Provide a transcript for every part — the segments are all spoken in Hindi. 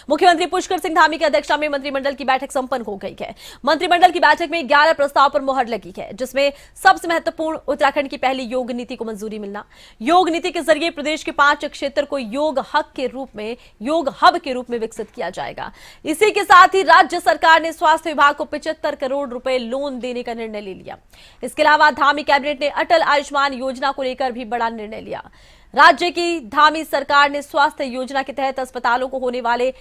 मुख्यमंत्री पुष्कर सिंह धामी की अध्यक्षता में मंत्रिमंडल की बैठक संपन्न हो गई है। मंत्रिमंडल की बैठक में 11 प्रस्ताव पर मुहर लगी है, जिसमें सबसे महत्वपूर्ण उत्तराखंड की पहली योग नीति को मंजूरी मिलना। योग नीति के जरिए प्रदेश के 5 क्षेत्र को योग हब के रूप में विकसित किया जाएगा। इसी के साथ ही राज्य सरकार ने स्वास्थ्य विभाग को 75 करोड़ रुपए लोन देने का निर्णय ले लिया। इसके अलावा धामी कैबिनेट ने अटल आयुष्मान योजना को लेकर भी बड़ा निर्णय लिया। राज्य की धामी सरकार ने स्वास्थ्य योजना के तहत अस्पतालों को होने वाले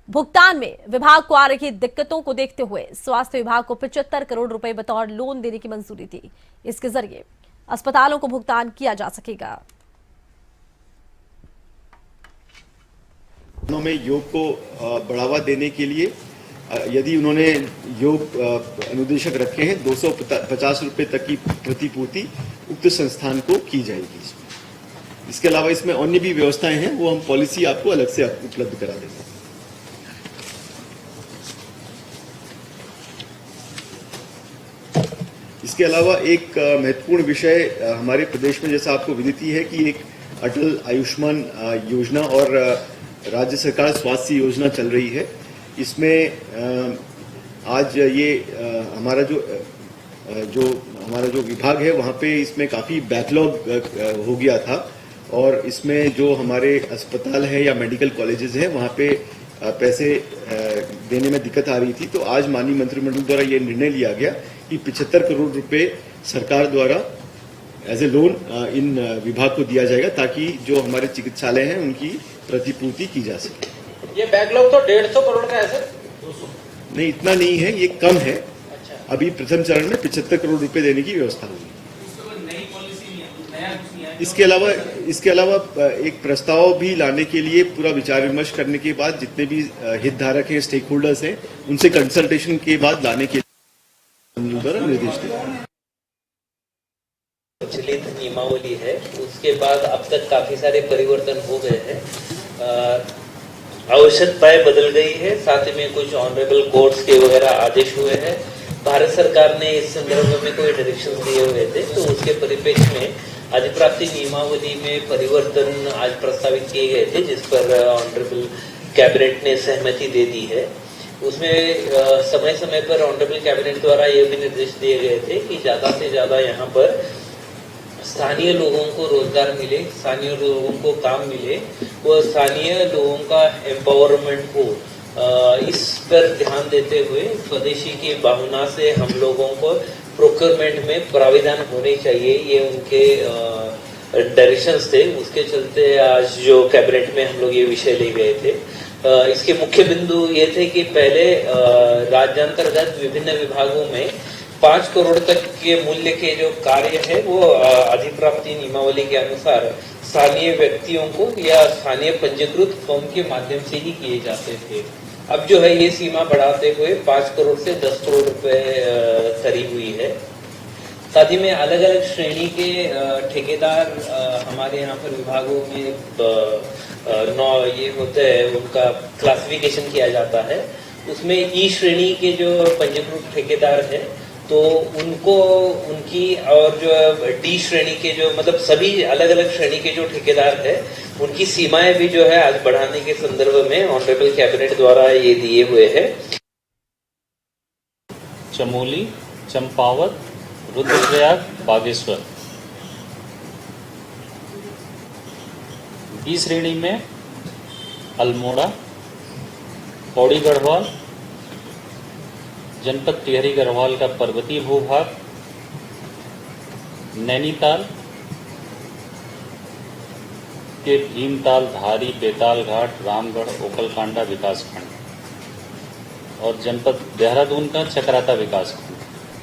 भुगतान में विभाग को आ रही दिक्कतों को देखते हुए स्वास्थ्य विभाग को 75 करोड़ रुपए बतौर लोन देने की मंजूरी दी। इसके जरिए अस्पतालों को भुगतान किया जा सकेगा। में योग को बढ़ावा देने के लिए यदि उन्होंने योग अनुदेशक रखे हैं 250 रुपए तक की प्रतिपूर्ति उक्त संस्थान को की जाएगी। इसके अलावा इसमें अन्य भी व्यवस्थाएं हैं, वो हम पॉलिसी आपको अलग से उपलब्ध करा देंगे। इसके अलावा एक महत्वपूर्ण विषय हमारे प्रदेश में जैसा आपको विदित है कि एक अटल आयुष्मान योजना और राज्य सरकार स्वास्थ्य योजना चल रही है। इसमें आज ये हमारा जो विभाग है वहाँ पे इसमें काफ़ी बैकलॉग हो गया था और इसमें जो हमारे अस्पताल है या मेडिकल कॉलेजेस हैं वहाँ पे पैसे देने में दिक्कत आ रही थी। तो आज माननीय मंत्रिमंडल द्वारा ये निर्णय लिया गया कि 75 करोड़ रुपए सरकार द्वारा एज ए लोन इन विभाग को दिया जाएगा ताकि जो हमारे चिकित्सालय हैं उनकी प्रतिपूर्ति की जा सके। ये बैकलॉग तो 150 करोड़ का है सर? नहीं, इतना नहीं है, ये कम है। अच्छा। अभी प्रथम चरण में 75 करोड़ रुपए देने की व्यवस्था होगी। इसके अलावा एक प्रस्ताव भी लाने के लिए पूरा विचार विमर्श करने के बाद जितने भी हितधारक हैं, स्टेक होल्डर्स हैं, उनसे कंसल्टेशन के बाद लाने के लिए द्वारा निर्देश दिया। प्रचलित नियमावली है, उसके बाद अब तक काफी सारे परिवर्तन हो गए हैं। आवश्यकताएं बदल गई है, साथ ही में कुछ ऑनरेबल कोर्ट्स के वगैरह आदेश हुए हैं। भारत सरकार ने इस संदर्भ में कोई डायरेक्शन दिए हुए थे, तो उसके परिप्रेक्ष्य में अधिप्राप्ति नियमावली में परिवर्तन आज प्रस्तावित किए गए थे, जिस पर ऑनरेबल कैबिनेट ने सहमति दे दी है। उसमें समय समय पर ऑनरेबल कैबिनेट द्वारा ये भी निर्देश दिए गए थे कि ज्यादा से ज्यादा यहाँ पर स्थानीय लोगों को रोजगार मिले, स्थानीय लोगों को काम मिले, वो स्थानीय लोगों का एम्पावरमेंट हो, इस पर ध्यान देते हुए स्वदेशी की भावना से हम लोगों को प्रोक्योरमेंट में प्राविधान होने चाहिए, ये उनके डायरेक्शंस थे। उसके चलते आज जो कैबिनेट में हम लोग ये विषय ले गए थे। इसके मुख्य बिंदु ये थे कि पहले राज्यांतर्गत विभिन्न विभागों में 5 करोड़ तक के मूल्य के जो कार्य है वो अधिप्राप्ति नियमावली के अनुसार स्थानीय व्यक्तियों को या स्थानीय पंजीकृत फर्म के माध्यम से ही किए जाते थे। अब जो है ये सीमा बढ़ाते हुए 5 करोड़ से 10 करोड़ रुपए करी हुई है। साथ ही में अलग अलग श्रेणी के ठेकेदार हमारे यहाँ पर विभागों में ये होते हैं, उनका क्लासिफिकेशन किया जाता है। उसमें ई श्रेणी के जो पंजीकृत ठेकेदार है तो उनको उनकी और जो डी श्रेणी के जो मतलब सभी अलग अलग श्रेणी के जो ठेकेदार है उनकी सीमाएं भी जो है आज बढ़ाने के संदर्भ में ऑनरेबल कैबिनेट द्वारा ये दिए हुए हैं। चमोली, चंपावत, रुद्रप्रयाग, बागेश्वर। बी श्रेणी में अल्मोड़ा, पौड़ी गढ़वाल, जनपद टिहरी गढ़वाल का पर्वतीय भूभाग, नैनीताल के भीमताल, धारी, बेताल घाट, रामगढ़, ओकलकांडा विकासखंड और जनपद देहरादून का चकराता विकासखंड।